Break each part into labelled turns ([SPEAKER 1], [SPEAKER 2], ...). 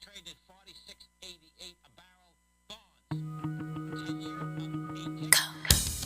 [SPEAKER 1] traded 46.88 a barrel bonds. 10-year up 18.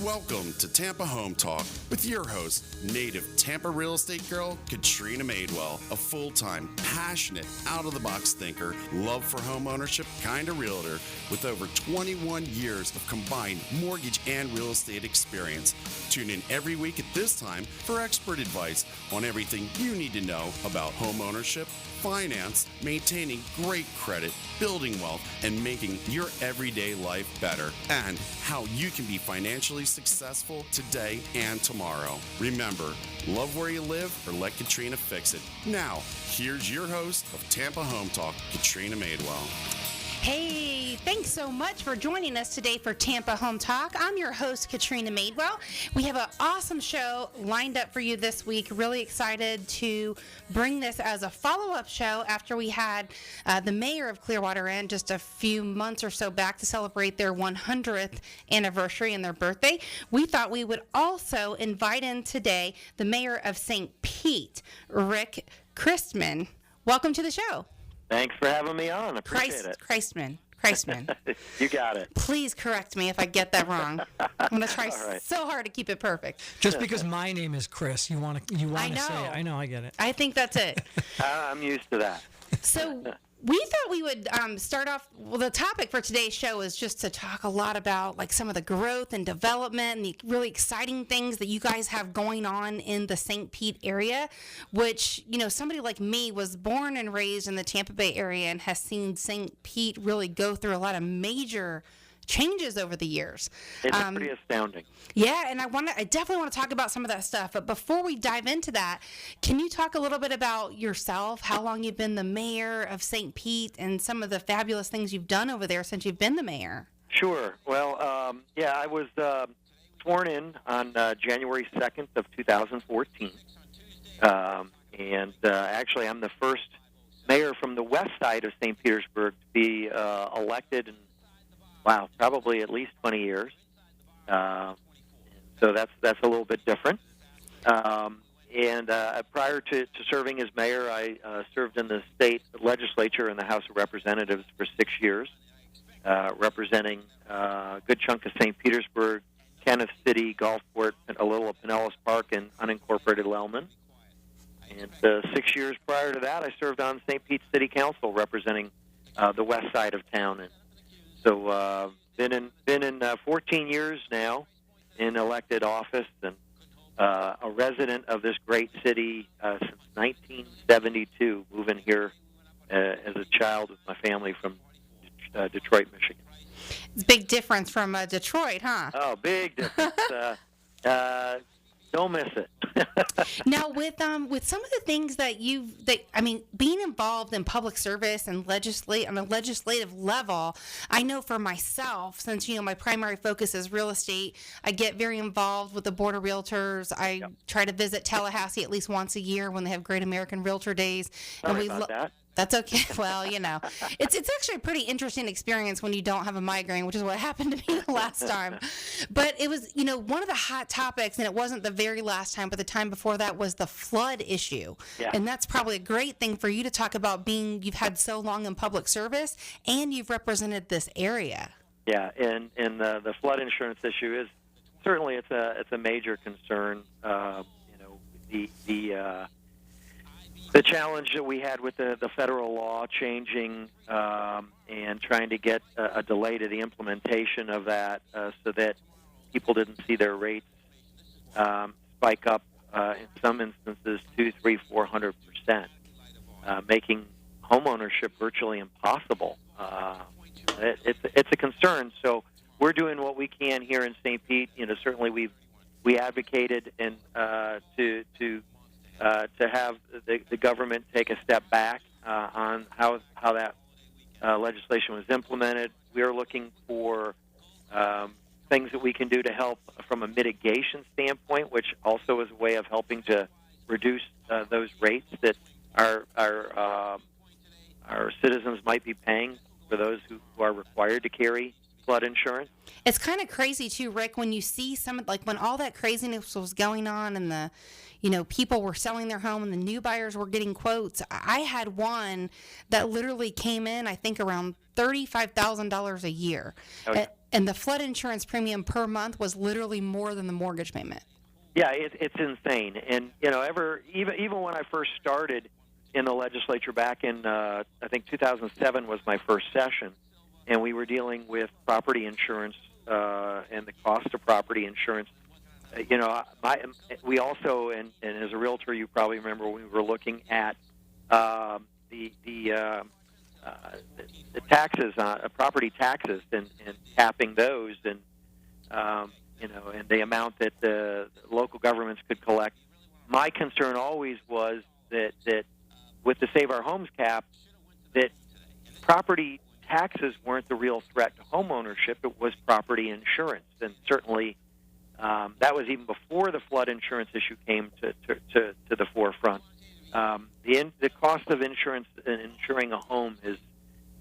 [SPEAKER 2] Welcome to Tampa Home Talk with your host, native Tampa real estate girl, Katrina Madewell, a full-time, passionate, out-of-the-box thinker, love for home ownership kind of realtor with over 21 years of combined mortgage and real estate experience. Tune in every week at this time for expert advice on everything you need to know about home ownership, finance, maintaining great credit, building wealth, and making your everyday life better, and how you can be financially successful today and tomorrow. Remember, love where you live or let Katrina fix it. Now, here's your host of Tampa Home Talk, Katrina Madewell.
[SPEAKER 3] Hey, thanks so much for joining us today for Tampa Home Talk. I'm your host, Katrina Madewell. We have an awesome show lined up for you this week. Really excited to bring this as a follow-up show after we had the mayor of Clearwater in just a few months or so back to celebrate their 100th anniversary and their birthday. We thought we would also invite in today the mayor of St. Pete, Rick Kriseman. Welcome to the show.
[SPEAKER 4] Thanks for having me on. Appreciate it.
[SPEAKER 3] Kriseman.
[SPEAKER 4] You got it.
[SPEAKER 3] Please correct me if I get that wrong. I'm going to try
[SPEAKER 4] right.
[SPEAKER 3] so hard to keep it perfect.
[SPEAKER 5] Just because my name is Chris, you want to say it. I know, I get it.
[SPEAKER 3] I think that's it.
[SPEAKER 4] I'm used to that.
[SPEAKER 3] So we thought we would start off, well, the topic for today's show is just to talk a lot about like some of the growth and development and the really exciting things that you guys have going on in the St. Pete area, which, you know, somebody like me was born and raised in the Tampa Bay area and has seen St. Pete really go through a lot of major changes over the years.
[SPEAKER 4] It's pretty astounding.
[SPEAKER 3] Yeah, and I definitely want to talk about some of that stuff. But before we dive into that, can you talk a little bit about yourself, how long you've been the mayor of St. Pete, and some of the fabulous things you've done over there since you've been the mayor?
[SPEAKER 4] Sure. Well, I was sworn in on January 2nd of 2014. Actually, I'm the first mayor from the west side of St. Petersburg to be elected in, probably at least 20 years. So that's a little bit different. Prior to serving as mayor, I served in the state legislature in the House of Representatives for 6 years, representing a good chunk of St. Petersburg, Kenneth City, Gulfport, and a little of Pinellas Park, and unincorporated Lellman. And 6 years prior to that, I served on St. Pete City Council, representing the west side of town. And so been in 14 years now in elected office, and a resident of this great city since 1972, moving here as a child with my family from Detroit, Michigan.
[SPEAKER 3] It's a big difference from Detroit, huh?
[SPEAKER 4] Oh, big difference. Don't miss it.
[SPEAKER 3] Now, with some of the things that being involved in public service and on a legislative level, I know for myself, since, my primary focus is real estate, I get very involved with the Board of Realtors. I try to visit Tallahassee at least once a year when they have Great American Realtor Days.
[SPEAKER 4] Sorry about that.
[SPEAKER 3] That's okay. Well, it's actually a pretty interesting experience when you don't have a migraine, which is what happened to me the last time. But it was, one of the hot topics, and it wasn't the very last time, but the time before that was the flood issue.
[SPEAKER 4] Yeah.
[SPEAKER 3] And that's probably a great thing for you to talk about, you've had so long in public service and you've represented this area.
[SPEAKER 4] Yeah, and the flood insurance issue is certainly it's a major concern. The challenge that we had with the federal law changing and trying to get a delay to the implementation of that so that people didn't see their rates spike up in some instances 200%, 300%, 400%, making homeownership virtually impossible. It's a concern. So we're doing what we can here in St. Pete. Certainly we advocated and to have the government take a step back on how that legislation was implemented. We are looking for things that we can do to help from a mitigation standpoint, which also is a way of helping to reduce those rates that our citizens might be paying for those who are required to carry flood insurance.
[SPEAKER 3] It's kind of crazy too, Rick, when you see when all that craziness was going on and the, people were selling their home and the new buyers were getting quotes. I had one that literally came in, I think, around $35,000 a year. Okay. And the flood insurance premium per month was literally more than the mortgage payment.
[SPEAKER 4] Yeah, it's insane. And, even when I first started in the legislature back in, I think 2007 was my first session, and we were dealing with property insurance and the cost of property insurance. We also, and as a realtor, you probably remember, we were looking at the taxes, property taxes, and capping those, and and the amount that the local governments could collect. My concern always was that with the Save Our Homes cap, that property taxes weren't the real threat to home ownership. It was property insurance, and certainly that was even before the flood insurance issue came to the forefront. The cost of insurance and insuring a home is,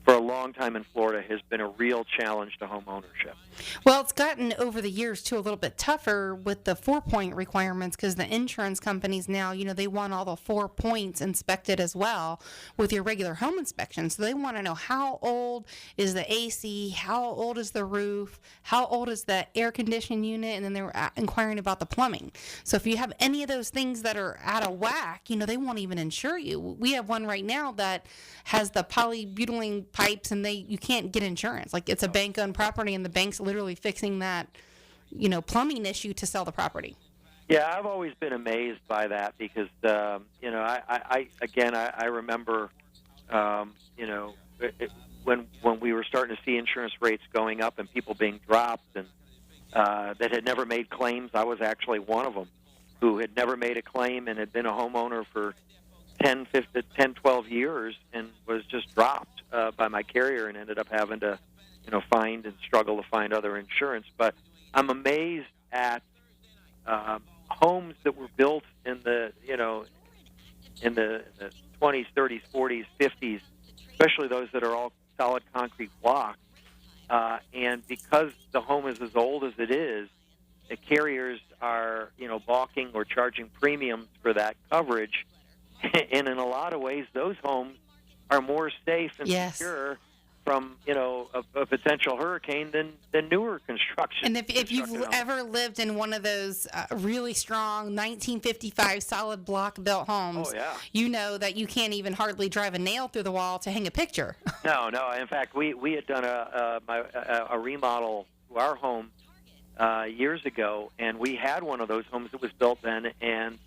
[SPEAKER 4] for a long time in Florida, has been a real challenge to home ownership.
[SPEAKER 3] Well, it's gotten over the years, too, a little bit tougher with the 4-point requirements, because the insurance companies now, they want all the 4 points inspected as well with your regular home inspection. So they want to know how old is the AC, how old is the roof, how old is the air conditioning unit, and then they're inquiring about the plumbing. So if you have any of those things that are out of whack, they won't even insure you. We have one right now that has the polybutylene pipes, and you can't get insurance. Like, it's a bank-owned property, and the bank's literally fixing that, plumbing issue to sell the property.
[SPEAKER 4] Yeah, I've always been amazed by that because, I remember, when we were starting to see insurance rates going up and people being dropped and that had never made claims. I was actually one of them who had never made a claim and had been a homeowner for 10, 12 years and was just dropped by my carrier and ended up having to, find and struggle to find other insurance. But I'm amazed at homes that were built in the 20s, 30s, 40s, 50s, especially those that are all solid concrete blocks. And because the home is as old as it is, the carriers are, balking or charging premiums for that coverage. And in a lot of ways, those homes are more safe and secure from, a potential hurricane than newer construction.
[SPEAKER 3] And if you've ever lived in one of those really strong 1955 solid block built homes, you know that you can't even hardly drive a nail through the wall to hang a picture.
[SPEAKER 4] No. In fact, we had done a remodel to our home years ago, and we had one of those homes that was built then, and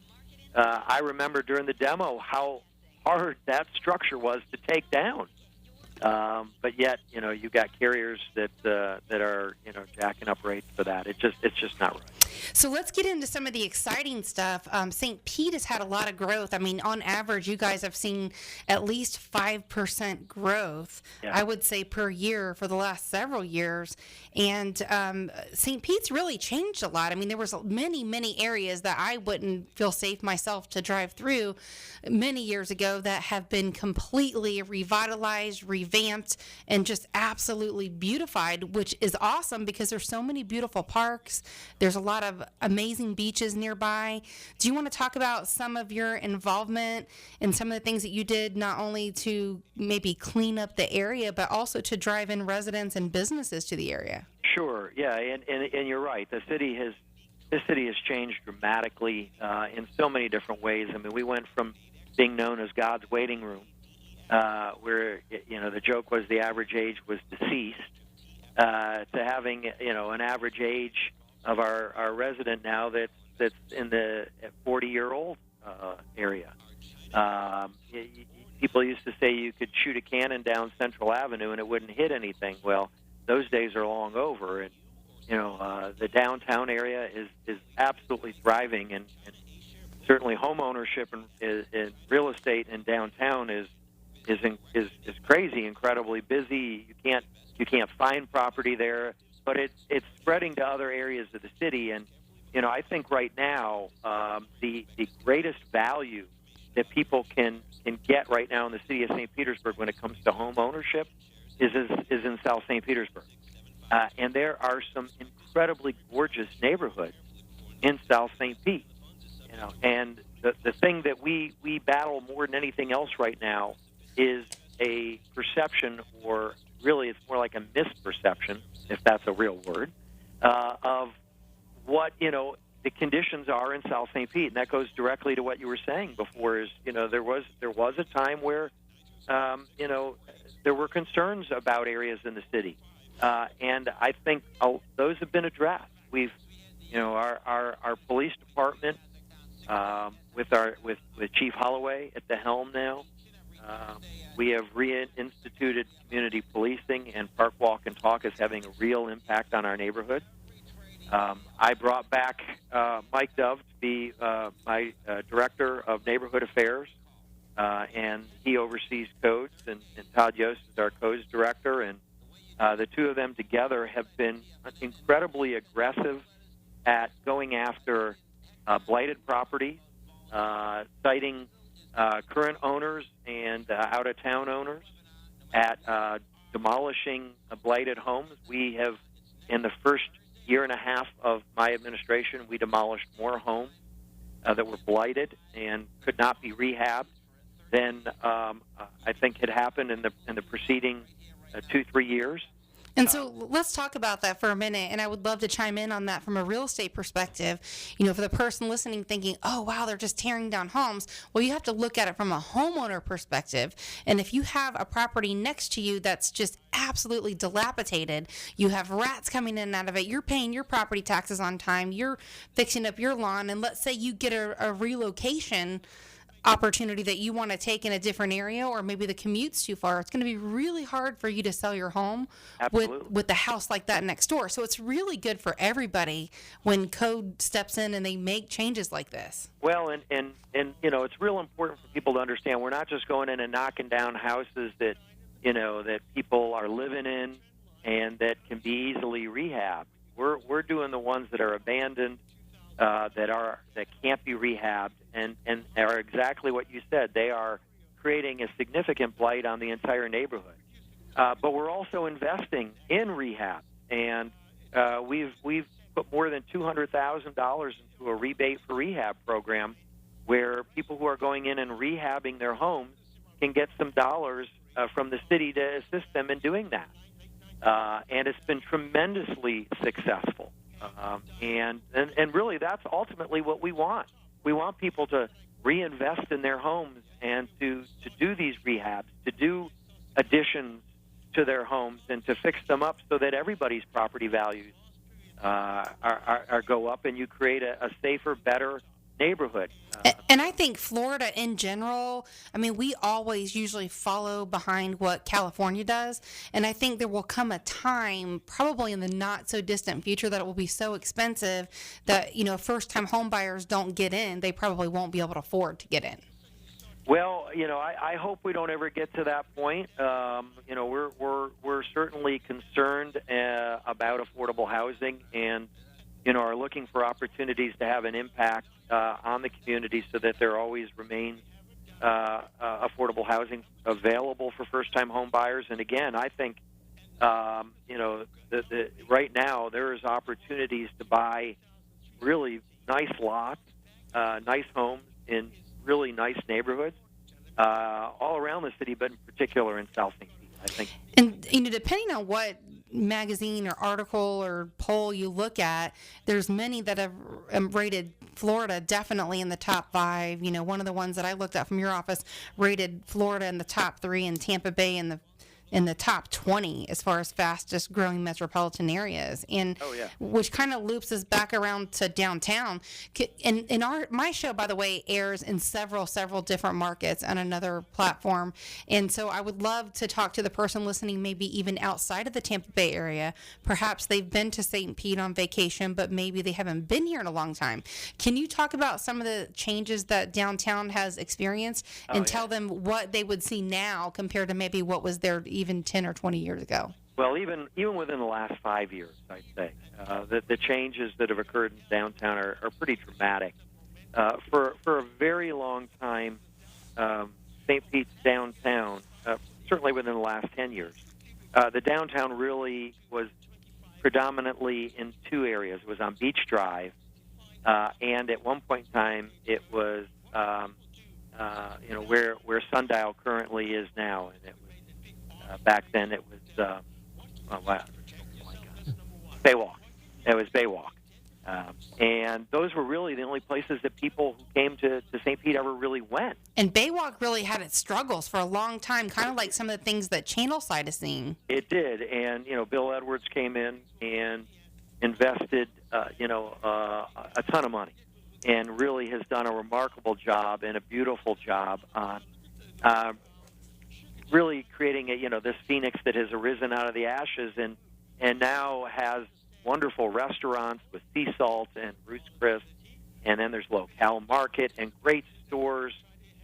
[SPEAKER 4] I remember during the demo how hard that structure was to take down. But yet, you got carriers that are, jacking up rates for that. It's just not right.
[SPEAKER 3] So let's get into some of the exciting stuff. St. Pete has had a lot of growth. I mean, on average, you guys have seen at least 5% growth, I would say, per year for the last several years. And St. Pete's really changed a lot. I mean, there was many, many areas that I wouldn't feel safe myself to drive through many years ago that have been completely revitalized, revamped, and just absolutely beautified, which is awesome because there's so many beautiful parks. There's a lot of amazing beaches nearby. Do you want to talk about some of your involvement and some of the things that you did, not only to maybe clean up the area, but also to drive in residents and businesses to the area?
[SPEAKER 4] Sure, yeah, and you're right. This city has changed dramatically in so many different ways. I mean, we went from being known as God's waiting room, where the joke was the average age was deceased, to having an average age of our resident now that's in the 40-year-old area. People used to say you could shoot a cannon down Central Avenue and it wouldn't hit anything. Well, those days are long over, and the downtown area is absolutely thriving, and certainly home ownership and real estate in downtown is crazy, incredibly busy. You can't find property there, but it's spreading to other areas of the city. And I think right now the greatest value that people can get right now in the city of St. Petersburg when it comes to home ownership is in South St. Petersburg. And there are some incredibly gorgeous neighborhoods in South St. Pete. And the thing that we battle more than anything else right now is a perception, or really it's more like a misperception, if that's a real word, of what, the conditions are in South St. Pete. And that goes directly to what you were saying before is, there was a time where, there were concerns about areas in the city. And I think those have been addressed. We've, our police department, with Chief Holloway at the helm now, we have reinstituted community policing, and Park Walk and Talk is having a real impact on our neighborhood. I brought back Mike Dove to be my director of neighborhood affairs, and he oversees codes, and Todd Yost is our codes director, and the two of them together have been incredibly aggressive at going after blighted properties, citing current owners and out-of-town owners, at demolishing blighted homes. We have, in the first year and a half of my administration, we demolished more homes that were blighted and could not be rehabbed than I think had happened in the preceding 2-3 years.
[SPEAKER 3] And so let's talk about that for a minute. And I would love to chime in on that from a real estate perspective. For the person listening thinking, oh, wow, they're just tearing down homes. Well, you have to look at it from a homeowner perspective. And if you have a property next to you that's just absolutely dilapidated, you have rats coming in and out of it, you're paying your property taxes on time, you're fixing up your lawn, and let's say you get a relocation opportunity that you want to take in a different area, or maybe the commute's too far, it's going to be really hard for you to sell your home with the house like that next door. So it's really good for everybody when code steps in and they make changes like this.
[SPEAKER 4] Well, and it's real important for people to understand we're not just going in and knocking down houses that that people are living in and that can be easily rehabbed. We're doing the ones that are abandoned, that can't be rehabbed, and are exactly what you said. They are creating a significant blight on the entire neighborhood. But we're also investing in rehab, and we've put more than $200,000 into a rebate for rehab program, where people who are going in and rehabbing their homes can get some dollars from the city to assist them in doing that. And it's been tremendously successful. And really, that's ultimately what we want. We want people to reinvest in their homes and to do these rehabs, to do additions to their homes, and to fix them up so that everybody's property values are go up, and you create a safer, better neighborhood.
[SPEAKER 3] And I think Florida in general, we always usually follow behind what California does. And I think there will come a time, probably in the not so distant future, that it will be so expensive that, first-time home buyers don't get in. They probably won't be able to afford to get in.
[SPEAKER 4] Well, I hope we don't ever get to that point. We're certainly concerned about affordable housing, and are looking for opportunities to have an impact on the community so that there always remains affordable housing available for first-time home buyers. And again, I think, right now there is opportunities to buy really nice lots, nice homes in really nice neighborhoods all around the city, but in particular in South St. Pete, I think.
[SPEAKER 3] And, depending on what magazine or article or poll you look at, there's many that have rated Florida definitely in the top 5. One of the ones that I looked at from your office rated Florida in the top 3 and Tampa Bay in the top 20 as far as fastest growing metropolitan areas, and which kind of loops us back around to downtown. And my show, by the way, airs in several different markets on another platform, and so I would love to talk to the person listening, maybe even outside of the Tampa Bay area. Perhaps they've been to St. Pete on vacation, but maybe they haven't been here in a long time. Can you talk about some of the changes that downtown has experienced and tell them what they would see now compared to maybe what was there even 10 or 20 years ago?
[SPEAKER 4] Well, even within the last 5 years, I'd say the changes that have occurred in downtown are pretty dramatic. For a very long time, St. Pete's downtown, certainly within the last 10 years, the downtown really was predominantly in two areas. It was on Beach Drive, and at one point in time, it was where Sundial currently is now, and it was back then it was Baywalk. It was Baywalk. And those were really the only places that people who came to St. Pete ever really went.
[SPEAKER 3] And Baywalk really had its struggles for a long time, kind of like some of the things that Channelside is seeing.
[SPEAKER 4] It did. And, Bill Edwards came in and invested, a ton of money and really has done a remarkable job and a beautiful job on really creating this phoenix that has arisen out of the ashes and now has wonderful restaurants with sea salt and Ruth's Chris, and then there's Locale Market and great stores,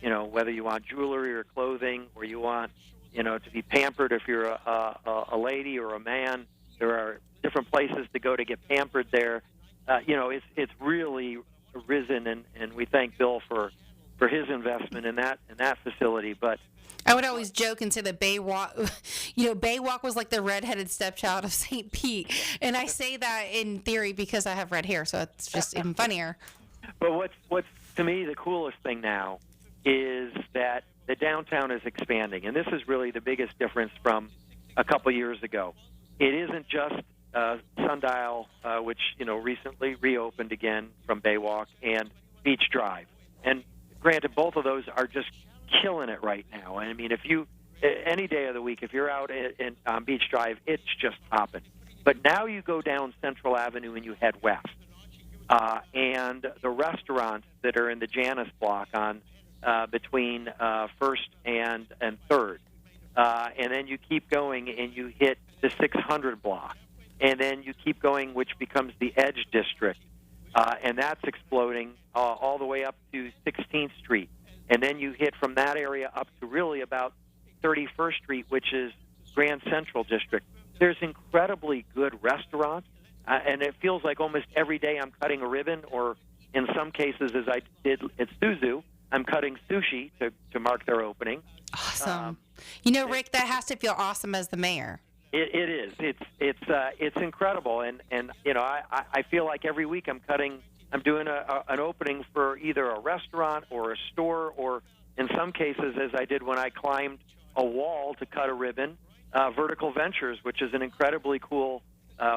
[SPEAKER 4] whether you want jewelry or clothing or you want, to be pampered if you're a lady or a man. There are different places to go to get pampered there. It's really risen, and we thank Bill for his investment in that facility. But
[SPEAKER 3] I would always joke and say that Baywalk was like the redheaded stepchild of St. Pete. And I say that in theory because I have red hair, so it's just even funnier.
[SPEAKER 4] But what's to me the coolest thing now is that the downtown is expanding. And this is really the biggest difference from a couple years ago. It isn't just Sundial, which, recently reopened again from Baywalk, and Beach Drive. And granted, both of those are just killing it right now. I mean, if you any day of the week, if you're out on Beach Drive, it's just hopping. But now you go down Central Avenue and you head west, and the restaurants that are in the Janus block on between First and Third, and then you keep going and you hit the 600 block, and then you keep going, which becomes the Edge District, and that's exploding all the way up to 16th Street. And then you hit from that area up to really about 31st Street, which is Grand Central District. There's incredibly good restaurants, and it feels like almost every day I'm cutting a ribbon, or in some cases, as I did at Suzu, I'm cutting sushi to mark their opening.
[SPEAKER 3] Awesome. Rick, that has to feel awesome as the mayor.
[SPEAKER 4] It is. It's incredible, and I feel like every week I'm doing an opening for either a restaurant or a store, or in some cases, as I did when I climbed a wall to cut a ribbon, Vertical Ventures, which is an incredibly cool,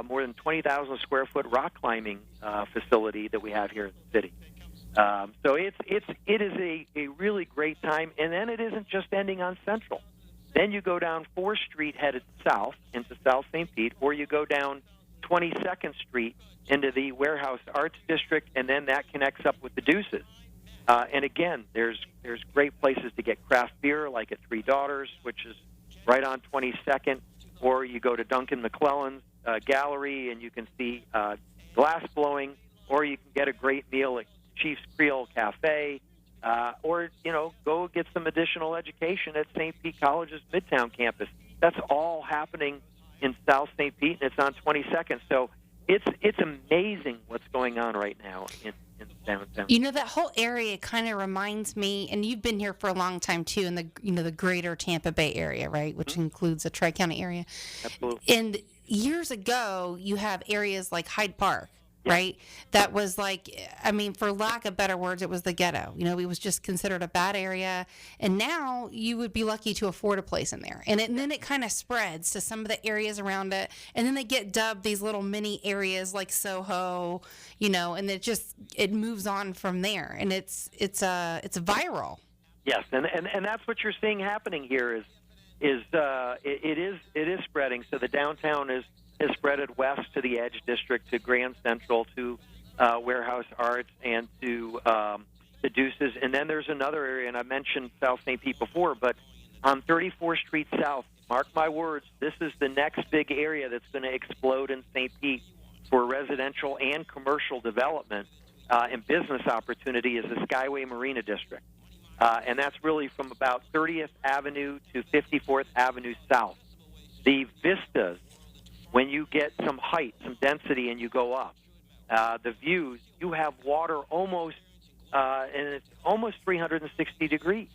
[SPEAKER 4] more than 20,000 square foot rock climbing facility that we have here in the city. So it is a really great time, and then it isn't just ending on Central. Then you go down 4th Street headed south into South St. Pete, or you go down 22nd Street into the Warehouse Arts District, and then that connects up with the Deuces. And again, there's great places to get craft beer, like at Three Daughters, which is right on 22nd, or you go to Duncan McClellan's gallery and you can see glass blowing, or you can get a great meal at Chief's Creole Cafe, or go get some additional education at St. Pete College's Midtown campus. That's all happening in South St. Pete, and it's on 22nd. So it's amazing what's going on right now in downtown.
[SPEAKER 3] That whole area kind of reminds me, and you've been here for a long time too, in the greater Tampa Bay area, right, which includes the Tri-County area.
[SPEAKER 4] Absolutely.
[SPEAKER 3] And years ago, you have areas like Hyde Park, right? That was for lack of better words, it was the ghetto. It was just considered a bad area. And now you would be lucky to afford a place in there. And then it kind of spreads to some of the areas around it. And then they get dubbed these little mini areas like Soho, and it moves on from there. And it's viral.
[SPEAKER 4] Yes, and that's what you're seeing happening here it is spreading. So the downtown is spreaded west to the Edge District, to Grand Central, to Warehouse Arts, and to the Deuces. And then there's another area, and I mentioned South St. Pete before, but on 34th Street South, mark my words, this is the next big area that's going to explode in St. Pete for residential and commercial development and business opportunity, is the Skyway Marina District. And that's really from about 30th Avenue to 54th Avenue South. The vistas, when you get some height, some density, and you go up, the views, you have water almost, and it's almost 360 degrees,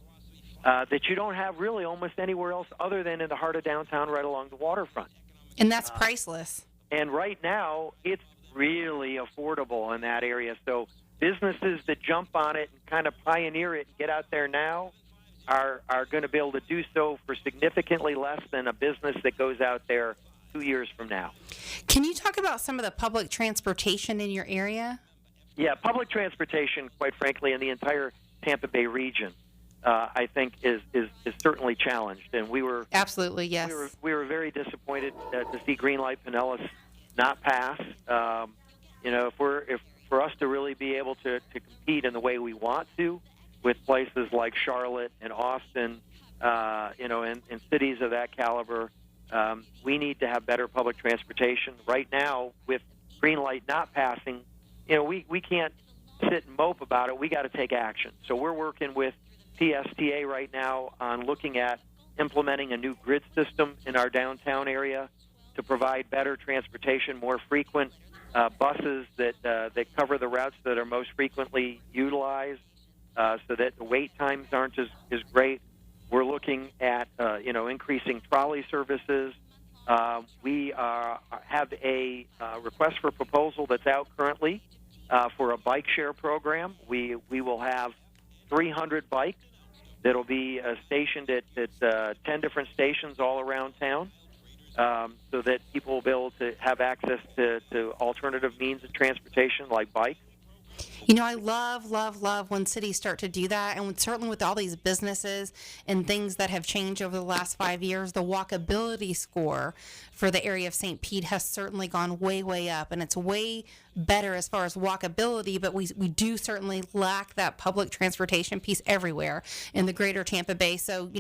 [SPEAKER 4] that you don't have really almost anywhere else other than in the heart of downtown right along the waterfront.
[SPEAKER 3] And that's priceless.
[SPEAKER 4] And right now, it's really affordable in that area. So businesses that jump on it and kind of pioneer it and get out there now are going to be able to do so for significantly less than a business that goes out there 2 years from now.
[SPEAKER 3] Can you talk about some of the public transportation in your area?
[SPEAKER 4] Yeah, public transportation, quite frankly, in the entire Tampa Bay region, I think is certainly challenged. And we were
[SPEAKER 3] absolutely, yes.
[SPEAKER 4] We were very disappointed to see Greenlight Pinellas not pass. If for us to really be able to compete in the way we want to, with places like Charlotte and Austin, and cities of that caliber, we need to have better public transportation. Right now, with Greenlight not passing, we can't sit and mope about it. We got to take action. So we're working with PSTA right now on looking at implementing a new grid system in our downtown area to provide better transportation, more frequent buses that cover the routes that are most frequently utilized, so that the wait times aren't as great. We're looking at increasing trolley services. We have a request for proposal that's out currently for a bike share program. We will have 300 bikes that'll be stationed at 10 different stations all around town, so that people will be able to have access to alternative means of transportation like bikes.
[SPEAKER 3] I love when cities start to do that. And certainly with all these businesses and things that have changed over the last 5 years, the walkability score for the area of St. Pete has certainly gone way, way up. And it's way better as far as walkability, but we do certainly lack that public transportation piece everywhere in the greater Tampa Bay. So,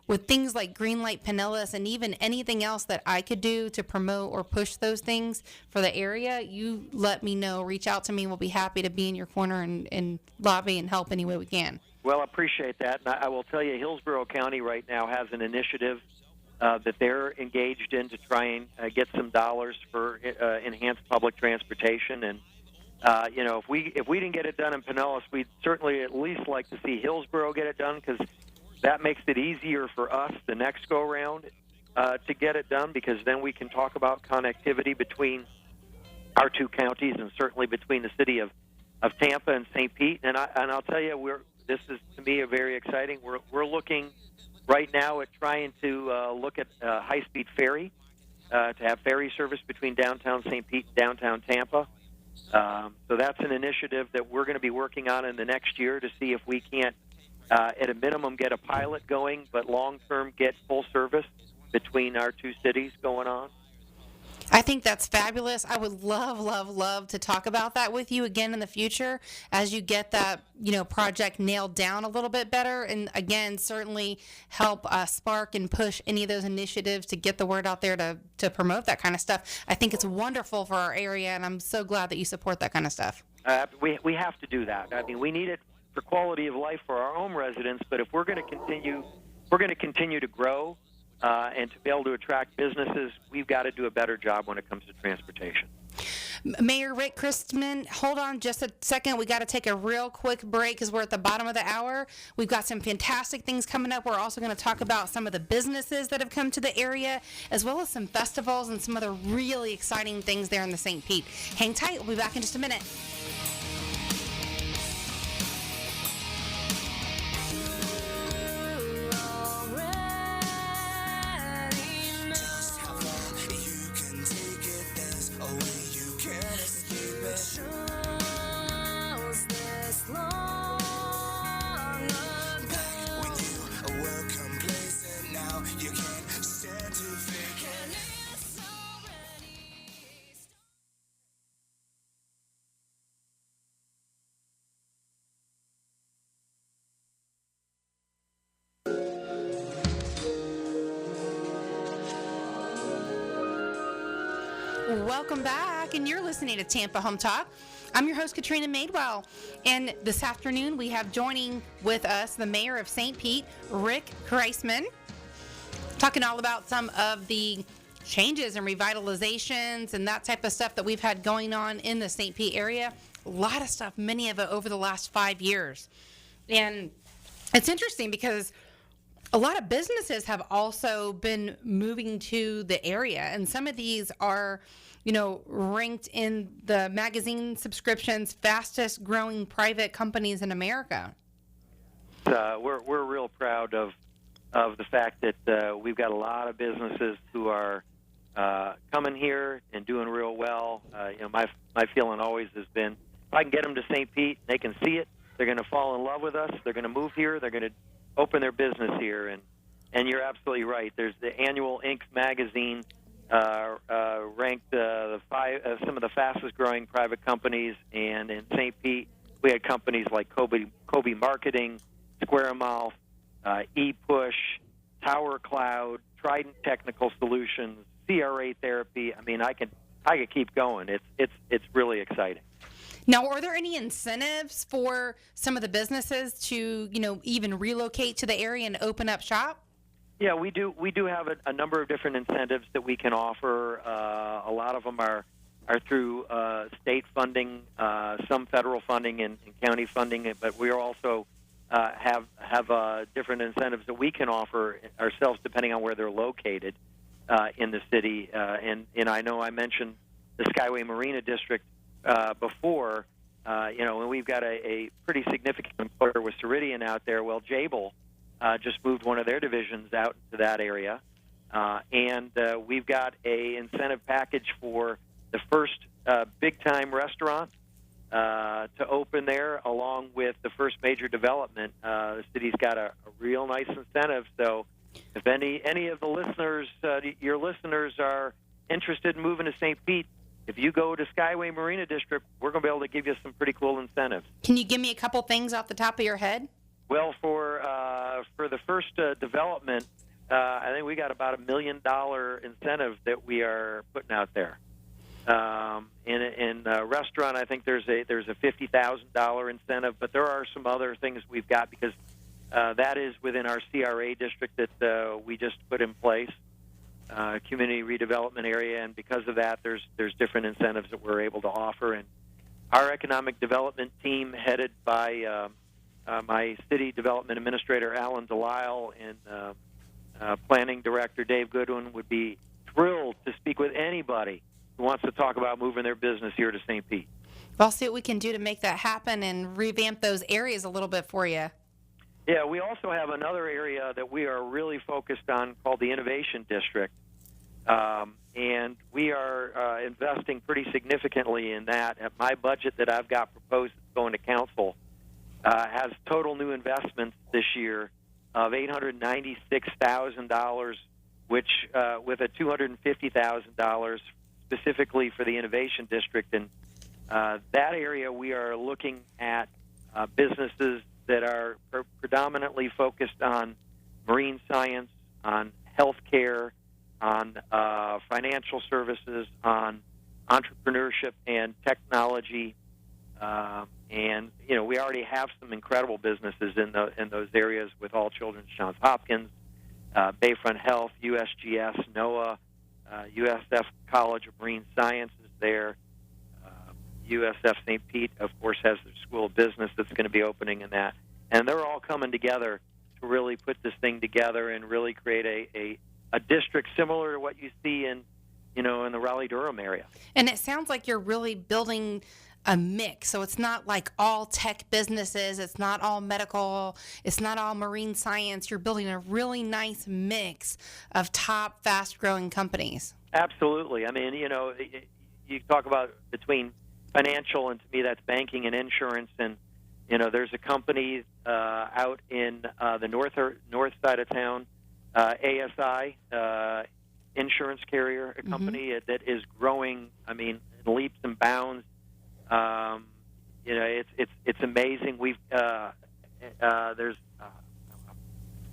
[SPEAKER 3] with things like Greenlight Pinellas and even anything else that I could do to promote or push those things for the area, you let me know. Reach out to me. We'll be happy to be in your corner and lobby and help any way we can.
[SPEAKER 4] Well, I appreciate that. And I will tell you, Hillsborough County right now has an initiative that they're engaged in to try and get some dollars for enhanced public transportation. And if we didn't get it done in Pinellas, we'd certainly at least like to see Hillsborough get it done, because that makes it easier for us the next go around to get it done, because then we can talk about connectivity between our two counties and certainly between the city of Tampa and St. Pete. And I'll tell you, this is to me very exciting. We're looking right now at trying to look at a high-speed ferry to have ferry service between downtown St. Pete and downtown Tampa. So that's an initiative that we're going to be working on in the next year to see if we can't, at a minimum, get a pilot going, but long-term get full service between our two cities going on.
[SPEAKER 3] I think that's fabulous. I would love to talk about that with you again in the future as you get that, project nailed down a little bit better. And again, certainly help spark and push any of those initiatives to get the word out there to promote that kind of stuff. I think it's wonderful for our area, and I'm so glad that you support that kind of stuff.
[SPEAKER 4] We have to do that. I mean, we need it for quality of life for our own residents, but if we're going to continue to grow, and to be able to attract businesses, we've got to do a better job when it comes to transportation.
[SPEAKER 3] Mayor Rick Kriseman, hold on just a second. We got to take a real quick break because we're at the bottom of the hour. We've got some fantastic things coming up. We're also going to talk about some of the businesses that have come to the area, as well as some festivals and some other really exciting things there in the St. Pete. Hang tight. We'll be back in just a minute. Welcome back, and you're listening to Tampa Home Talk. I'm your host, Katrina Madewell, and this afternoon we have joining with us the mayor of St. Pete, Rick Kriseman, talking all about some of the changes and revitalizations and that type of stuff that we've had going on in the St. Pete area. A lot of stuff, many of it over the last 5 years. And it's interesting because a lot of businesses have also been moving to the area, and some of these are ranked in the magazine subscriptions fastest growing private companies in America.
[SPEAKER 4] We're real proud of the fact that we've got a lot of businesses who are coming here and doing real well. My feeling always has been, if I can get them to St. Pete, they can see it. They're going to fall in love with us. They're going to move here. They're going to open their business here. And you're absolutely right. There's the annual Inc. magazine ranked some of the fastest growing private companies. And in St. Pete, we had companies like Kobe Marketing, Square Mouth, ePush, Tower Cloud, Trident Technical Solutions, CRA Therapy. I mean, I could keep going. It's really exciting.
[SPEAKER 3] Now, are there any incentives for some of the businesses to, even relocate to the area and open up shop?
[SPEAKER 4] Yeah, we do. We do have a number of different incentives that we can offer. A lot of them are through state funding, some federal funding and county funding, but we also have different incentives that we can offer ourselves depending on where they're located in the city. And I know I mentioned the Skyway Marina District before. And we've got a pretty significant employer with Ceridian out there. Well, Jabil just moved one of their divisions out into that area, and we've got a incentive package for the first big-time restaurant to open there, along with the first major development. The city's got a real nice incentive. So if any of the listeners, your listeners, are interested in moving to St. Pete, if you go to Skyway Marina District, we're going to be able to give you some pretty cool incentives.
[SPEAKER 3] Can you give me a couple things off the top of your head?
[SPEAKER 4] Well, for the first development, I think we got about $1 million incentive that we are putting out there. In a restaurant, I think there's a $50,000 incentive, but there are some other things we've got because that is within our CRA district that we just put in place, community redevelopment area, and because of that, there's different incentives that we're able to offer. And our economic development team, headed by my city development administrator Alan Delisle and planning director Dave Goodwin, would be thrilled to speak with anybody who wants to talk about moving their business here to St. Pete.
[SPEAKER 3] Well, I'll see what we can do to make that happen and revamp those areas a little bit for you.
[SPEAKER 4] Yeah, we also have another area that we are really focused on called the Innovation District. And we are investing pretty significantly in that. My budget that I've got proposed going to council has total new investments this year of $896,000, which with a $250,000 specifically for the Innovation District. And that area, we are looking at businesses that are predominantly focused on marine science, on healthcare, on financial services, on entrepreneurship and technology. And we already have some incredible businesses in those areas with All Children's Johns Hopkins, Bayfront Health, USGS, NOAA, USF College of Marine Sciences there. USF St. Pete, of course, has their School of Business that's going to be opening in that. And they're all coming together to really put this thing together and really create a district similar to what you see in the Raleigh-Durham area.
[SPEAKER 3] And it sounds like you're really building a mix. So it's not like all tech businesses. It's not all medical. It's not all marine science. You're building a really nice mix of top, fast-growing companies.
[SPEAKER 4] Absolutely. I mean, you talk about between financial, and to me that's banking and insurance. And there's a company out in the north side of town, ASI, insurance carrier, a company that is growing. I mean, in leaps and bounds. It's amazing. We've there's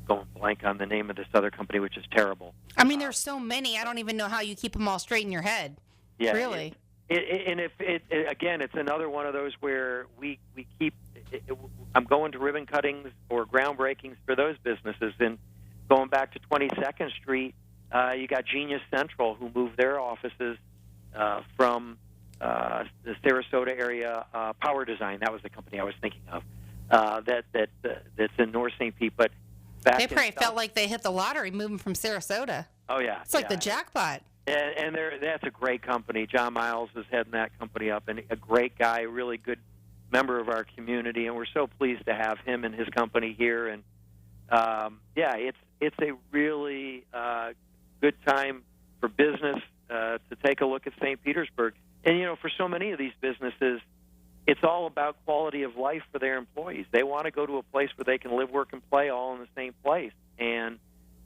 [SPEAKER 4] going blank on the name of this other company, which is terrible.
[SPEAKER 3] I mean, there's so many. I don't even know how you keep them all straight in your head.
[SPEAKER 4] Yeah,
[SPEAKER 3] really.
[SPEAKER 4] Again, it's another one of those where we keep. I'm going to ribbon cuttings or groundbreakings for those businesses, and going back to 22nd Street, you got Genius Central, who moved their offices from the Sarasota area. Power Design, that was the company I was thinking of. That's in North St. Pete, but
[SPEAKER 3] they probably felt like they hit the lottery moving from Sarasota.
[SPEAKER 4] Oh yeah,
[SPEAKER 3] it's like the jackpot.
[SPEAKER 4] And that's a great company. John Miles is heading that company up, and a great guy, really good member of our community, and we're so pleased to have him and his company here. And it's a really good time for business to take a look at St. Petersburg. And for so many of these businesses, it's all about quality of life for their employees. They want to go to a place where they can live, work, and play all in the same place. And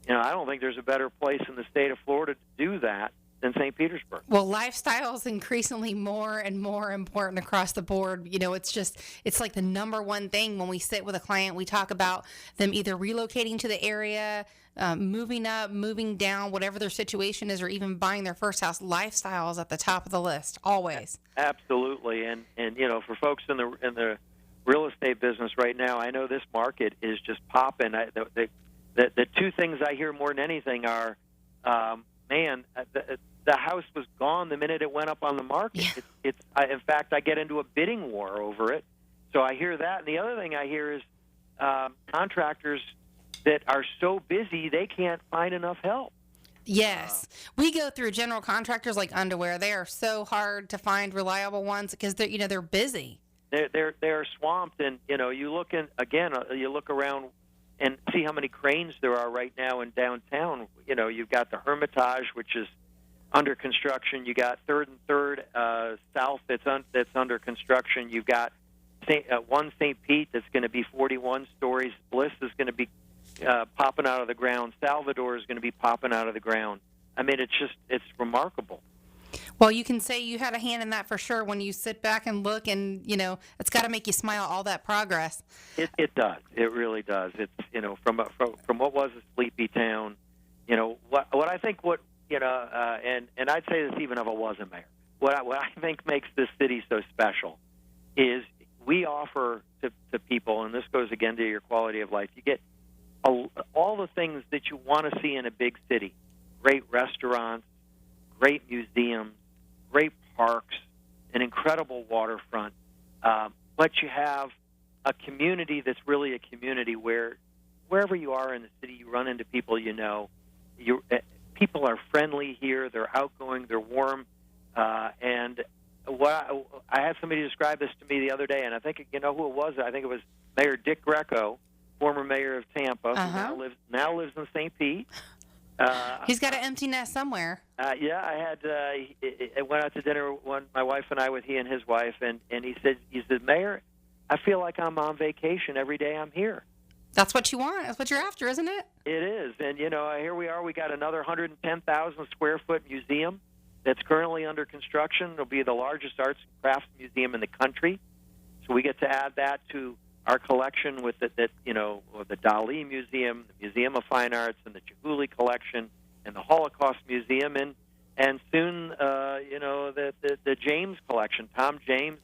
[SPEAKER 4] I don't think there's a better place in the state of Florida to do that than St. Petersburg.
[SPEAKER 3] Well, lifestyle is increasingly more and more important across the board. It's like the number one thing when we sit with a client. We talk about them either relocating to the area, moving up, moving down, whatever their situation is, or even buying their first house. Lifestyle is at the top of the list, always.
[SPEAKER 4] Absolutely. And for folks in the real estate business right now, I know this market is just popping. The two things I hear more than anything are, the house was gone the minute it went up on the market.
[SPEAKER 3] Yeah.
[SPEAKER 4] In fact, I get into a bidding war over it. So I hear that. And the other thing I hear is contractors that are so busy they can't find enough help.
[SPEAKER 3] Yes. We go through general contractors like underwear. They are so hard to find reliable ones because they're busy.
[SPEAKER 4] They're swamped, and you look you look around and see how many cranes there are right now in downtown. You've got the Hermitage, which is under construction. You got Third and Third South that's under construction. You've got one St. Pete that's going to be 41 stories. Bliss is going to be popping out of the ground. Salvador is going to be popping out of the ground. I mean, it's remarkable.
[SPEAKER 3] Well, you can say you had a hand in that for sure when you sit back and look, and it's got to make you smile, all that progress.
[SPEAKER 4] It does. It really does. It's from what was a sleepy town. What I think and I'd say this even if I wasn't mayor. What I think makes this city so special is we offer to people, and this goes again to your quality of life. You get all the things that you want to see in a big city: great restaurants, great museums, great parks, an incredible waterfront. But you have a community that's really a community where wherever you are in the city, you run into people people are friendly here. They're outgoing. They're warm. And I had somebody describe this to me the other day, and I think who it was. I think it was Mayor Dick Greco, former mayor of Tampa, who now lives in St. Pete.
[SPEAKER 3] He's got an empty nest somewhere.
[SPEAKER 4] I went out to dinner, my wife and I, with he and his wife, and he said, Mayor, I feel like I'm on vacation every day I'm here.
[SPEAKER 3] That's what you want. That's what you're after, isn't it?
[SPEAKER 4] It is. And, here we are. We got another 110,000 square foot museum that's currently under construction. It'll be the largest arts and crafts museum in the country. So we get to add that to our collection with the Dali Museum, the Museum of Fine Arts, and the Chihuly Collection, and the Holocaust Museum, and soon, the James Collection, Tom James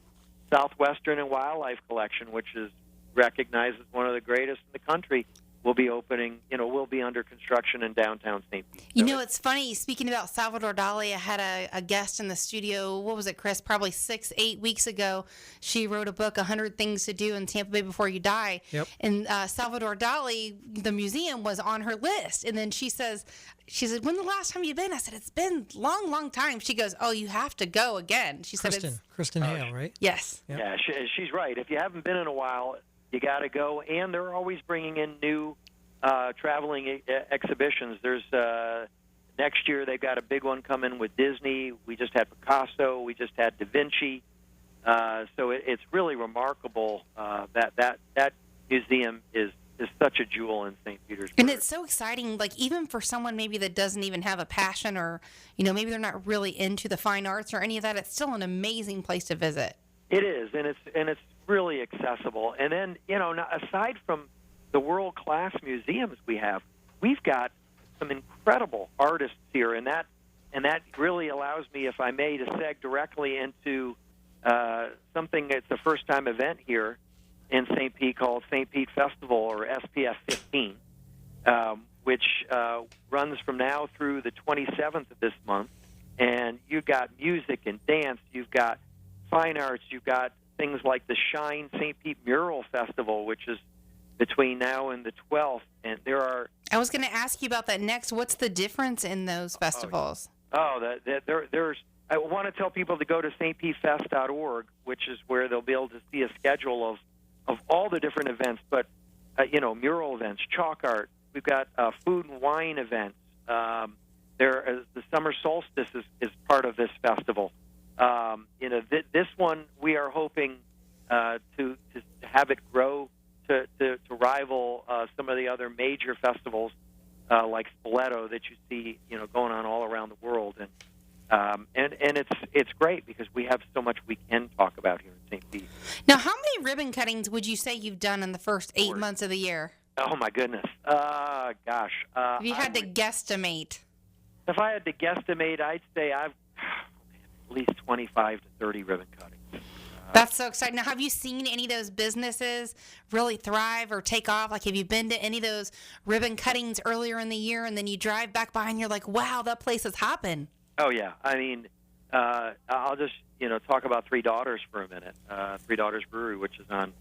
[SPEAKER 4] Southwestern and Wildlife Collection, which is recognized as one of the greatest in the country, will be opening, will be under construction in downtown St. Pete.
[SPEAKER 3] It's funny, speaking about Salvador Dali, I had a guest in the studio, what was it, Chris, probably 6-8 weeks ago. She wrote a book, 100 Things to Do in Tampa Bay Before You Die.
[SPEAKER 5] Yep.
[SPEAKER 3] And Salvador Dali, the museum, was on her list. And then she said, when the last time you've been? I said, it's been long, long time. She goes, oh, you have to go again. She said,
[SPEAKER 5] Kristen Hale, right?
[SPEAKER 3] Yes.
[SPEAKER 5] Yep.
[SPEAKER 4] Yeah, she's right. If you haven't been in a while, you got to go, and they're always bringing in new traveling exhibitions. There's next year they've got a big one coming with Disney. We just had Picasso. We just had Da Vinci. So it's really remarkable that museum is such a jewel in St. Petersburg.
[SPEAKER 3] And it's so exciting, like even for someone maybe that doesn't even have a passion, or maybe they're not really into the fine arts or any of that. It's still an amazing place to visit.
[SPEAKER 4] It is, and it's really accessible. And then aside from the world-class museums we've got some incredible artists here, and that really allows me, if I may, to seg directly into something that's a first-time event here in St. Pete called St. Pete Festival, or SPF 15, which runs from now through the 27th of this month. And you've got music and dance, you've got fine arts, you've got things like the Shine St. Pete Mural Festival, which is between now and the 12th. And there are...
[SPEAKER 3] I was going to ask you about that next. What's the difference in those festivals?
[SPEAKER 4] There's. I want to tell people to go to stpfest.org, which is where they'll be able to see a schedule of all the different events. But mural events, chalk art. We've got food and wine events. The summer solstice is part of this festival. This one we are hoping to have it grow to rival some of the other major festivals like Spoleto that you see going on all around the world, and it's great because we have so much we can talk about here in St. Pete.
[SPEAKER 3] Now, how many ribbon cuttings would you say you've done in the first 8 months of the year?
[SPEAKER 4] Oh my goodness, gosh!
[SPEAKER 3] If you had to guesstimate.
[SPEAKER 4] If I had to guesstimate, I'd say I've at least 25 to 30 ribbon cuttings.
[SPEAKER 3] That's so exciting. Now, have you seen any of those businesses really thrive or take off? Like, have you been to any of those ribbon cuttings earlier in the year, and then you drive back by and you're like, wow, that place is hopping?
[SPEAKER 4] Oh, yeah. I mean, I'll just, talk about Three Daughters for a minute. Three Daughters Brewery, which is on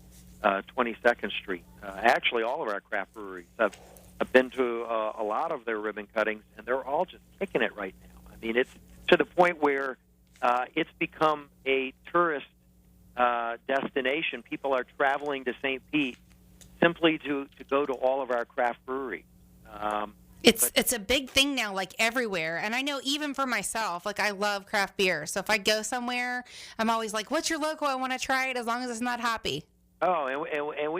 [SPEAKER 4] 22nd Street. Actually, all of our craft breweries have been to a lot of their ribbon cuttings, and they're all just kicking it right now. I mean, it's to the point where it's become a tourist destination. People are traveling to St. Pete simply to go to all of our craft breweries.
[SPEAKER 3] It's a big thing now, like everywhere. And I know even for myself, like I love craft beer. So if I go somewhere, I'm always like, "What's your local? I want to try it as long as it's not hoppy."
[SPEAKER 4] Oh, and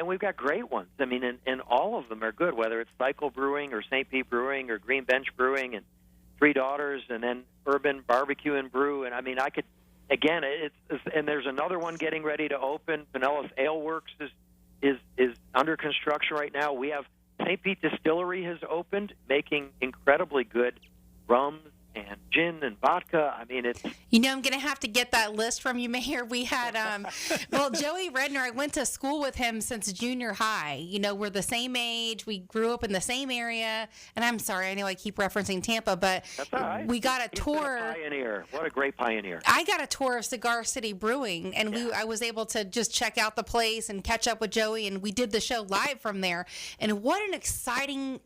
[SPEAKER 4] we've got great ones. I mean, and all of them are good. Whether it's Cycle Brewing or St. Pete Brewing or Green Bench Brewing and Three Daughters, and then Urban Barbecue and Brew. And I mean, I could. Again, and there's another one getting ready to open. Pinellas Ale Works is under construction right now. We have St. Pete Distillery has opened, making incredibly good rums and gin and vodka. I mean, it's...
[SPEAKER 3] I'm going to have to get that list from you, Mayor. We had, Joey Redner, I went to school with him since junior high. We're the same age. We grew up in the same area. And I'm sorry, I know I keep referencing Tampa, but
[SPEAKER 4] that's all right.
[SPEAKER 3] We got a
[SPEAKER 4] He's
[SPEAKER 3] tour.
[SPEAKER 4] Been a pioneer. What a great pioneer.
[SPEAKER 3] I got a tour of Cigar City Brewing, and I was able to just check out the place and catch up with Joey, and we did the show live from there. And what an exciting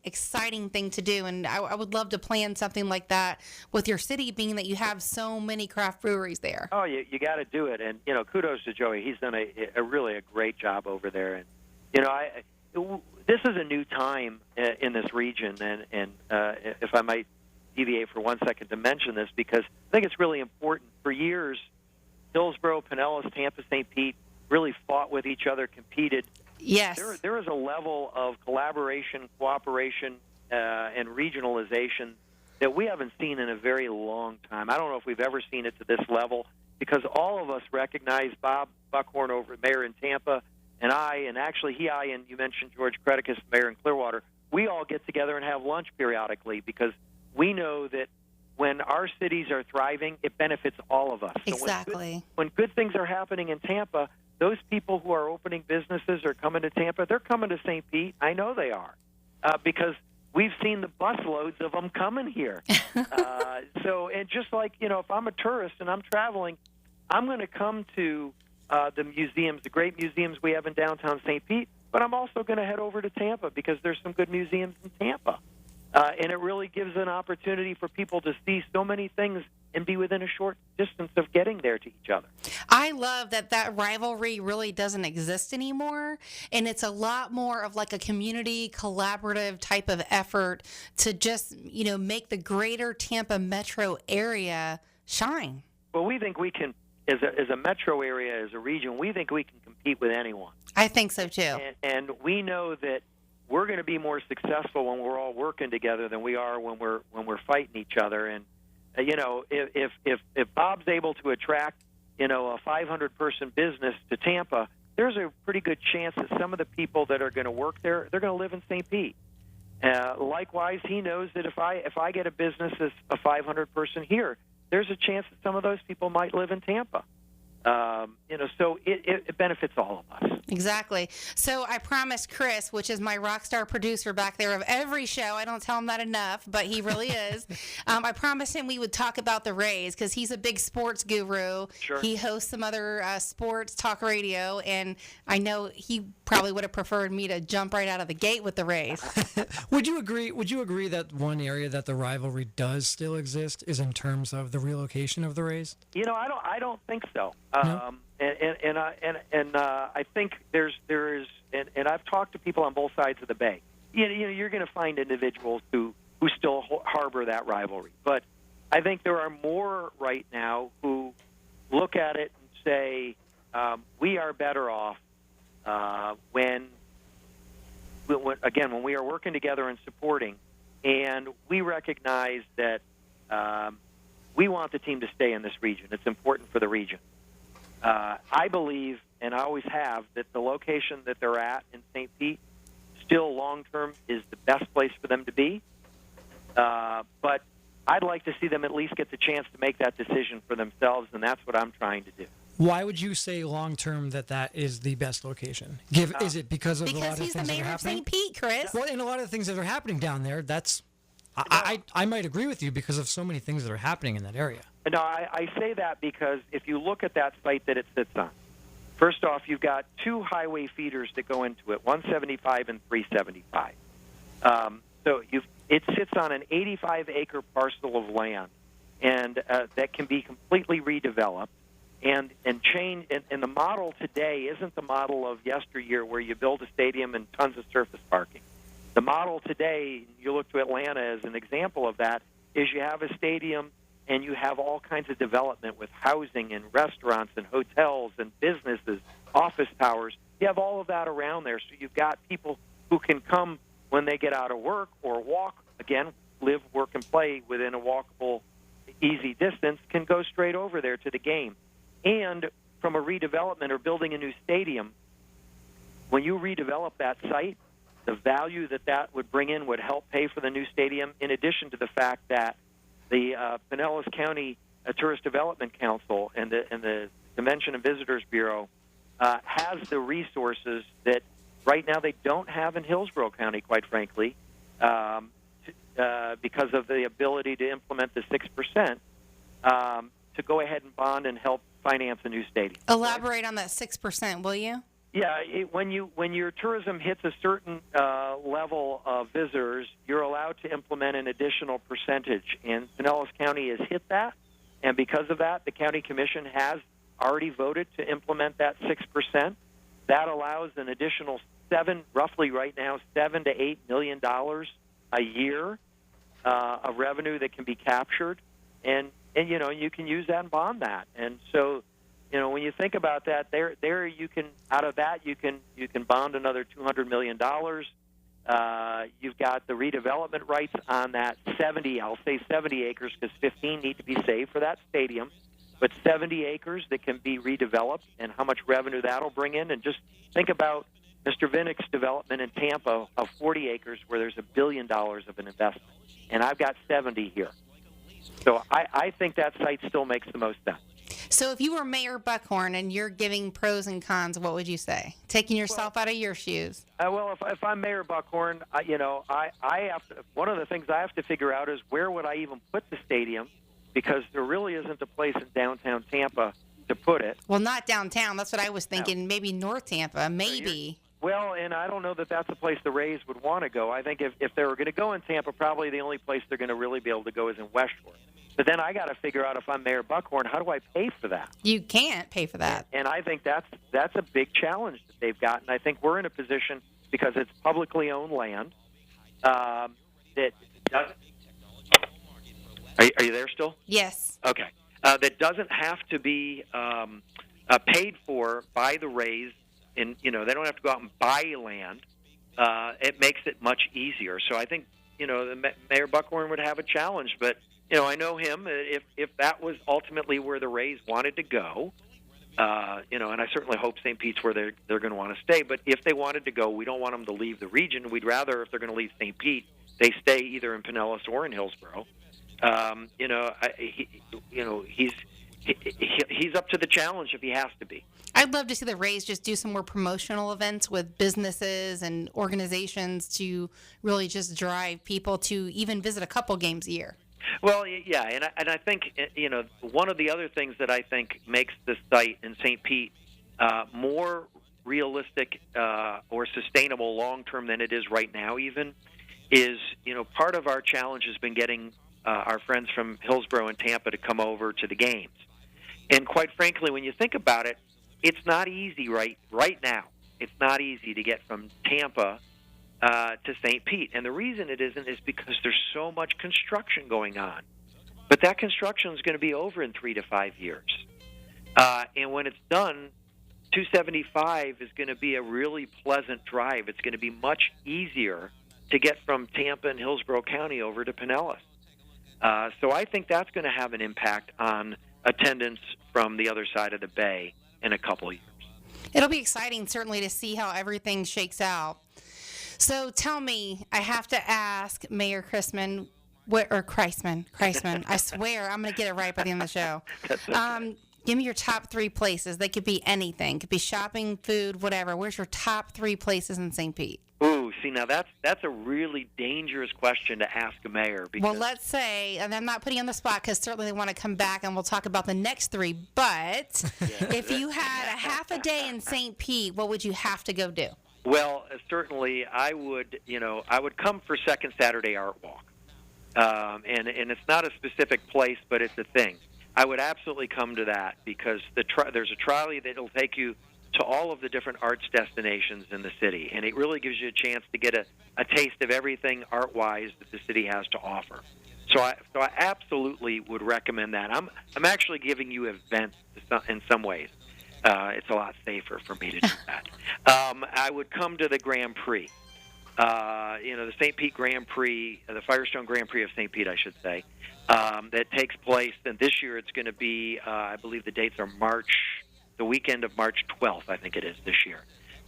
[SPEAKER 3] thing to do. And I would love to plan something like that with your city, being that you have so many craft breweries there.
[SPEAKER 4] Oh, you got to do it. And, kudos to Joey. He's done a really great job over there. And, this is a new time in this region. And if I might deviate for 1 second to mention this, because I think it's really important. For years, Hillsborough, Pinellas, Tampa, St. Pete really fought with each other, competed.
[SPEAKER 3] Yes.
[SPEAKER 4] There is a level of collaboration, cooperation, and regionalization that we haven't seen in a very long time. I don't know if we've ever seen it to this level, because all of us recognize Bob Buckhorn over Mayor in Tampa, and actually you mentioned George Creticus, Mayor in Clearwater. We all get together and have lunch periodically because we know that when our cities are thriving, it benefits all of us.
[SPEAKER 3] Exactly.
[SPEAKER 4] So when good things are happening in Tampa, those people who are opening businesses are coming to Tampa. They're coming to St. Pete. I know they are, because we've seen the busloads of them coming here. And just like, if I'm a tourist and I'm traveling, I'm going to come to the museums, the great museums we have in downtown St. Pete, but I'm also going to head over to Tampa because there's some good museums in Tampa. And it really gives an opportunity for people to see so many things and be within a short distance of getting there to each other.
[SPEAKER 3] I love that rivalry really doesn't exist anymore, and it's a lot more of like a community collaborative type of effort to just, make the greater Tampa metro area shine.
[SPEAKER 4] Well, we think we can, as a metro area, as a region, we think we can compete with anyone.
[SPEAKER 3] I think so too.
[SPEAKER 4] And we know that we're going to be more successful when we're all working together than we are when we're fighting each other. And if Bob's able to attract a 500-person business to Tampa, there's a pretty good chance that some of the people that are going to work there, they're going to live in St. Pete. Likewise, he knows that if I get a business that's a 500-person here, there's a chance that some of those people might live in Tampa. So it benefits all of us.
[SPEAKER 3] Exactly. So I promised Chris, which is my rock star producer back there of every show, I don't tell him that enough, but he really is. I promised him we would talk about the Rays because he's a big sports guru.
[SPEAKER 4] Sure.
[SPEAKER 3] He hosts some other sports talk radio, and I know he probably would have preferred me to jump right out of the gate with the Rays.
[SPEAKER 5] Would you agree that one area that the rivalry does still exist is in terms of the relocation of the Rays?
[SPEAKER 4] I don't think so.
[SPEAKER 5] No?
[SPEAKER 4] I think there is, and I've talked to people on both sides of the bay. You're going to find individuals who still harbor that rivalry, but I think there are more right now who look at it and say we are better off when we are working together and supporting, and we recognize that we want the team to stay in this region. It's important for the region. I believe, and I always have, that the location that they're at in St. Pete still long-term is the best place for them to be. But I'd like to see them at least get the chance to make that decision for themselves, and that's what I'm trying to do.
[SPEAKER 5] Why would you say long-term that is the best location? Is it because of a lot of things that are happening?
[SPEAKER 3] Because he's the mayor of St. Pete, Chris.
[SPEAKER 5] Well, and a lot of the things that are happening down there, I might agree with you because of so many things that are happening in that area.
[SPEAKER 4] No, I say that because if you look at that site that it sits on, first off, you've got two highway feeders that go into it, 175 and 375. It sits on an 85-acre parcel of land, and that can be completely redeveloped. And the model today isn't the model of yesteryear where you build a stadium and tons of surface parking. The model today, you look to Atlanta as an example of that, is you have a stadium and you have all kinds of development with housing and restaurants and hotels and businesses, office towers. You have all of that around there. So you've got people who can come when they get out of work or walk, again, live, work, and play within a walkable, easy distance, can go straight over there to the game. And from a redevelopment or building a new stadium, when you redevelop that site, the value that would bring in would help pay for the new stadium, in addition to the fact that the Pinellas County Tourist Development Council and the Convention and Visitors Bureau has the resources that right now they don't have in Hillsborough County, quite frankly, because of the ability to implement the 6%, to go ahead and bond and help finance a new stadium.
[SPEAKER 3] Elaborate on that 6%, will you?
[SPEAKER 4] Yeah, when your tourism hits a certain level of visitors, you're allowed to implement an additional percentage. And Pinellas County has hit that, and because of that, the county commission has already voted to implement that 6%. That allows an additional roughly right now, $7 to $8 million a year of revenue that can be captured, and you can use that and bond that. And so, when you think about that, there you can, out of that you can bond another $200 million. You've got the redevelopment rights on that 70 acres, because 15 need to be saved for that stadium, but 70 acres that can be redeveloped, and how much revenue that'll bring in. And just think about Mr. Vinnick's development in Tampa of 40 acres where there's $1 billion of an investment, and I've got 70 here. So I think that site still makes the most sense.
[SPEAKER 3] So if you were Mayor Buckhorn and you're giving pros and cons, what would you say? Taking yourself out of your shoes.
[SPEAKER 4] Well, if I'm Mayor Buckhorn, I have to, one of the things I have to figure out is where would I even put the stadium, because there really isn't a place in downtown Tampa to put it.
[SPEAKER 3] Well, not downtown. That's what I was thinking. No. Maybe North Tampa, maybe.
[SPEAKER 4] Well, and I don't know that that's a place the Rays would want to go. I think if they were going to go in Tampa, probably the only place they're going to really be able to go is in West Shore. But then I got to figure out, if I'm Mayor Buckhorn, how do I pay for that?
[SPEAKER 3] You can't pay for that.
[SPEAKER 4] And I think that's a big challenge that they've got. And I think we're in a position, because it's publicly owned land, that doesn't. Are you there still?
[SPEAKER 3] Yes.
[SPEAKER 4] Okay. That doesn't have to be paid for by the Rays. And they don't have to go out and buy land. It makes it much easier. So I think the Mayor Buckhorn would have a challenge, but. I know him. If that was ultimately where the Rays wanted to go, and I certainly hope St. Pete's where they're going to want to stay. But if they wanted to go, we don't want them to leave the region. We'd rather, if they're going to leave St. Pete, they stay either in Pinellas or in Hillsborough. he's up to the challenge if he has to be.
[SPEAKER 3] I'd love to see the Rays just do some more promotional events with businesses and organizations to really just drive people to even visit a couple games a year.
[SPEAKER 4] Well, yeah, and I think, one of the other things that I think makes this site in St. Pete more realistic or sustainable long-term than it is right now even is, part of our challenge has been getting our friends from Hillsborough and Tampa to come over to the games. And quite frankly, when you think about it, it's not easy right now. It's not easy to get from Tampa to St. Pete. And the reason it isn't is because there's so much construction going on. But that construction is going to be over in 3 to 5 years. And when it's done, 275 is going to be a really pleasant drive. It's going to be much easier to get from Tampa and Hillsborough County over to Pinellas. So I think that's going to have an impact on attendance from the other side of the bay in a couple of years.
[SPEAKER 3] It'll be exciting, certainly, to see how everything shakes out. So tell me, I have to ask Mayor Kriseman, Kriseman. I swear I'm going to get it right by the end of the show.
[SPEAKER 4] That's okay.
[SPEAKER 3] Give me your top 3 places. They could be anything. Could be shopping, food, whatever. Where's your top 3 places in St. Pete?
[SPEAKER 4] Ooh, see, now that's a really dangerous question to ask a mayor. Because
[SPEAKER 3] Well, let's say, and I'm not putting you on the spot because certainly they want to come back and we'll talk about the next 3, but if you had a half a day in St. Pete, what would you have to go do?
[SPEAKER 4] Well, certainly I would come for Second Saturday Art Walk. And it's not a specific place, but it's a thing. I would absolutely come to that because there's a trolley that will take you to all of the different arts destinations in the city, and it really gives you a chance to get a taste of everything art-wise that the city has to offer. So I absolutely would recommend that. I'm actually giving you events in some ways. It's a lot safer for me to do that. I would come to the Grand Prix. The St. Pete Grand Prix, the Firestone Grand Prix of St. Pete, I should say, that takes place. And this year it's going to be, I believe the dates are the weekend of March 12th, I think it is this year.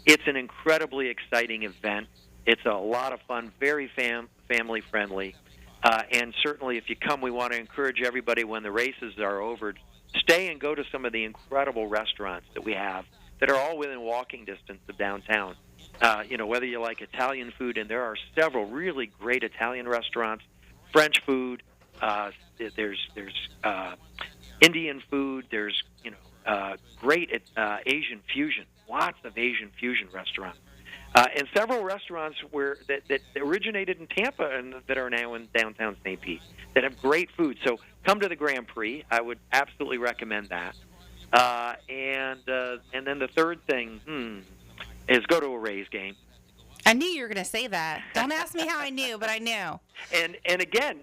[SPEAKER 4] It's an incredibly exciting event. It's a lot of fun, very family-friendly. And certainly if you come, we want to encourage everybody when the races are over, stay and go to some of the incredible restaurants that we have that are all within walking distance of downtown. Whether you like Italian food, and there are several really great Italian restaurants, French food, there's Indian food, there's great Asian fusion, lots of Asian fusion restaurants, and several restaurants that originated in Tampa and that are now in downtown St. Pete that have great food. So come to the Grand Prix. I would absolutely recommend that. And then the third thing is go to a Rays game.
[SPEAKER 3] I knew you were going to say that. Don't ask me how I knew, but I knew.
[SPEAKER 4] And again,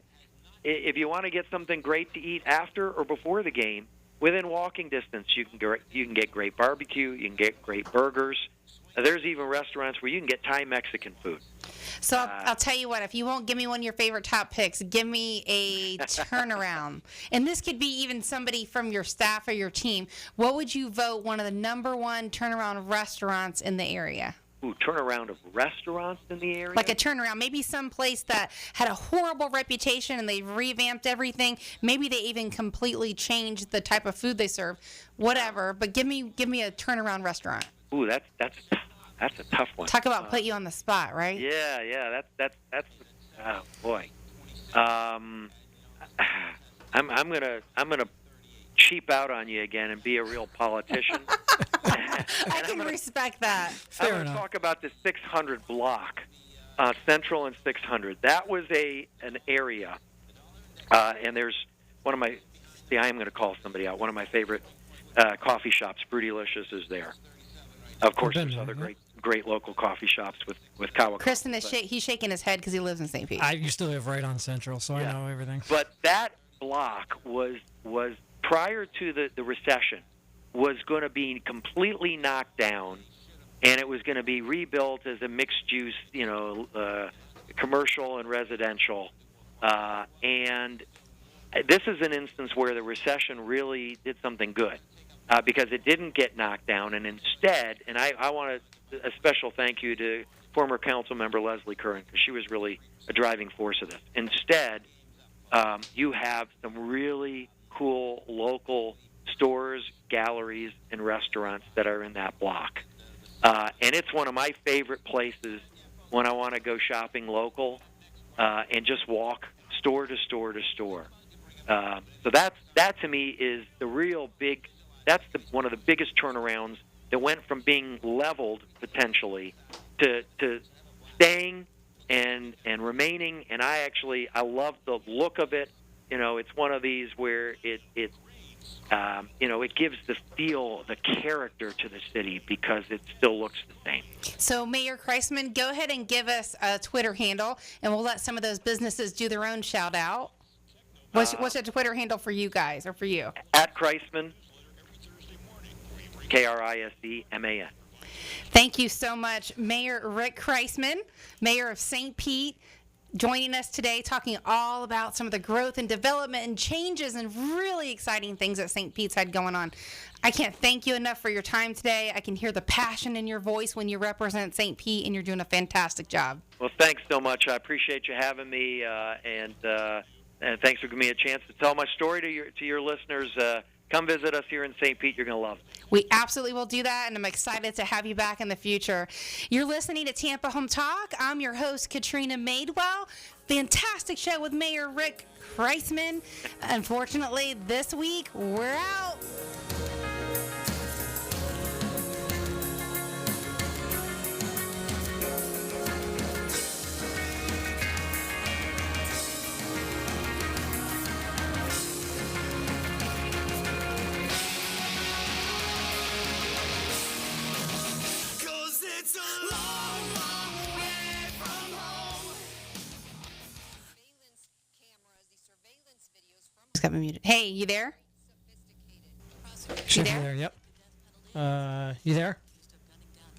[SPEAKER 4] if you want to get something great to eat after or before the game, within walking distance, you can get great barbecue, you can get great burgers. There's even restaurants where you can get Thai Mexican food.
[SPEAKER 3] So I'll tell you what, if you won't give me one of your favorite top picks, give me a turnaround. And this could be even somebody from your staff or your team. What would you vote one of the number 1 turnaround restaurants in the area?
[SPEAKER 4] Ooh, turnaround of restaurants in the area?
[SPEAKER 3] Like a turnaround. Maybe some place that had a horrible reputation and they revamped everything. Maybe they even completely changed the type of food they serve. Whatever. But give me a turnaround restaurant.
[SPEAKER 4] Ooh, that's a tough one.
[SPEAKER 3] Talk about put you on the spot, right?
[SPEAKER 4] Yeah. That's oh boy. I'm gonna cheap out on you again and be a real politician.
[SPEAKER 3] I can respect that.
[SPEAKER 4] I'm going to talk about the 600 block, Central and 600. That was an area, and there's one of my. See, I am going to call somebody out. One of my favorite coffee shops, Brutylicious, is there. Of course, there's other great local coffee shops with Kawa.
[SPEAKER 3] Kristen he's shaking his head because he lives in St. Pete.
[SPEAKER 5] I used to live right on Central, so I know everything.
[SPEAKER 4] But that block was prior to the recession, was going to be completely knocked down, and it was going to be rebuilt as a mixed-use, commercial and residential. And this is an instance where the recession really did something good because it didn't get knocked down, and instead, and I want a special thank you to former council member Leslie Curran, because she was really a driving force of this. Instead, you have some really cool local stores, galleries, and restaurants that are in that block. And it's one of my favorite places when I want to go shopping local and just walk store to store to store. So that to me is the real big. That's one of the biggest turnarounds that went from being leveled potentially to staying and remaining. And I love the look of it. It's one of these where it gives the feel, the character to the city because it still looks the same.
[SPEAKER 3] So, Mayor Kriseman, go ahead and give us a Twitter handle, and we'll let some of those businesses do their own shout out. What's a Twitter handle for you guys or for you?
[SPEAKER 4] At Kriseman, Kriseman.
[SPEAKER 3] Thank you so much, Mayor Rick Kriseman, Mayor of St. Pete, joining us today, talking all about some of the growth and development and changes and really exciting things that St. Pete's had going on. I can't thank you enough for your time today. I can hear the passion in your voice when you represent St. Pete, and you're doing a fantastic job.
[SPEAKER 4] Well, thanks so much. I appreciate you having me, and thanks for giving me a chance to tell my story to your listeners. Come visit us here in St. Pete. You're going to love it.
[SPEAKER 3] We absolutely will do that, and I'm excited to have you back in the future. You're listening to Tampa Home Talk. I'm your host, Katrina Madewell. Fantastic show with Mayor Rick Kriseman. Unfortunately, this week, we're out. Got me muted. Hey, you there?
[SPEAKER 5] Should be there. Yep. You there?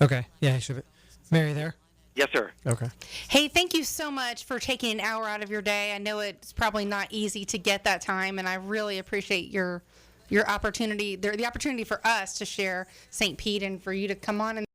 [SPEAKER 5] Okay. Yeah, should be. Mary, there?
[SPEAKER 4] Yes, sir.
[SPEAKER 5] Okay.
[SPEAKER 3] Hey, thank you so much for taking an hour out of your day. I know it's probably not easy to get that time, and I really appreciate your opportunity, the opportunity for us to share St. Pete and for you to come on and